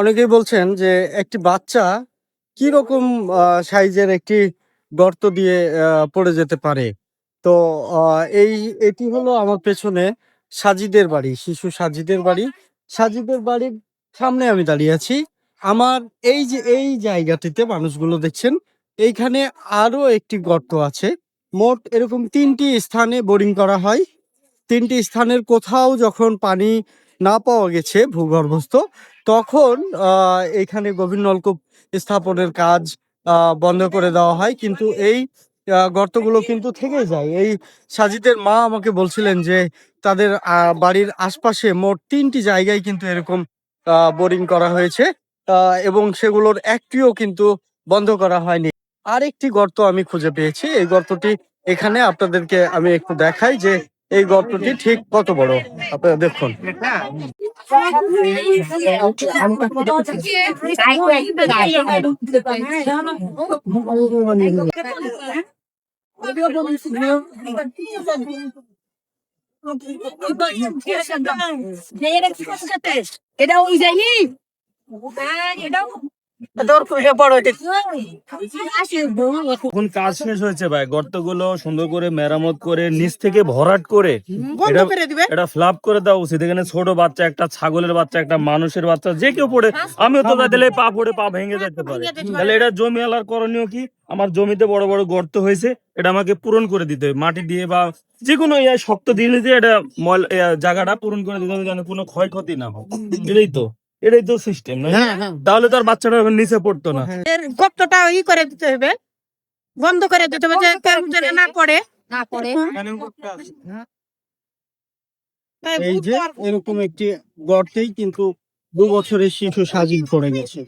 অনেকেই বলছেন যে একটি বাচ্চা কি রকম সাইজের একটি গর্ত দিয়ে পড়ে যেতে পারে। তো এই এটি হলো আমার পেছনে সাজিদের বাড়ি, শিশু সাজিদের বাড়ি। সাজিদের বাড়ির সামনে আমি দাঁড়িয়ে আছি। আমার এই যে এই জায়গাটিতে মানুষগুলো দেখছেন, এইখানে আরো একটি গর্ত আছে। মোট এরকম ৩টি স্থানে বোরিং করা হয়। ৩টি স্থানের কোথাও যখন পানি না পাওয়া গেছে ভূগর্ভস্থ, তখন এখানে গভীর নলকূপ স্থাপনের কাজ বন্ধ করে দেওয়া হয়। কিন্তু এই গর্তগুলো কিন্তু থেকেই যায়। এই সাজিদের মা আমাকে বলছিলেন যে তাদের বাড়ির আশপাশে মোট ৩টি জায়গায় কিন্তু এরকম বোরিং করা হয়েছে এবং সেগুলোর একটিও কিন্তু বন্ধ করা হয়নি। আরেকটি গর্ত আমি খুঁজে পেয়েছি। এই গর্তটি এখানে আপনাদেরকে আমি একটু দেখাই যে এই গর্তটি ঠিক কত বড়, আপনারা দেখুন। এটা ওই যায়নি এখন কাজ শেষ হয়েছে ভাই, গর্তগুলো সুন্দর করে মেরামত করে নিচ থেকে ভরাট করে এটা ফ্লাপ করে দেওয়া উচিত। এখানে ছোট বাচ্চা, একটা ছাগলের বাচ্চা, একটা মানুষের বাচ্চা, যে কেউ পড়ে, আমিও তো দিলে পা পড়ে পা ভেঙে যেতে পারে। তাহলে এটা জমি আলার করণীয় কি? আমার জমিতে বড় বড় গর্ত হয়েছে, এটা আমাকে পূরণ করে দিতে হবে মাটি দিয়ে বা যে কোনো শক্ত জিনিস দিয়ে এটা জায়গাটা পূরণ করে দিতে হবে যেন কোনো ক্ষয়ক্ষতি না হয়। এটাই তো সিস্টেম, তাহলে তো আর বাচ্চাটা নিচে পড়তো না। গর্তটা ই করে দিতে হবে, বন্ধ করে দিতে হবে যে যেন না পড়ে না পড়ে। এই যে এরকম একটি গর্তেই কিন্তু 2 বছরের শিশু সাজিদ পড়ে গেছে।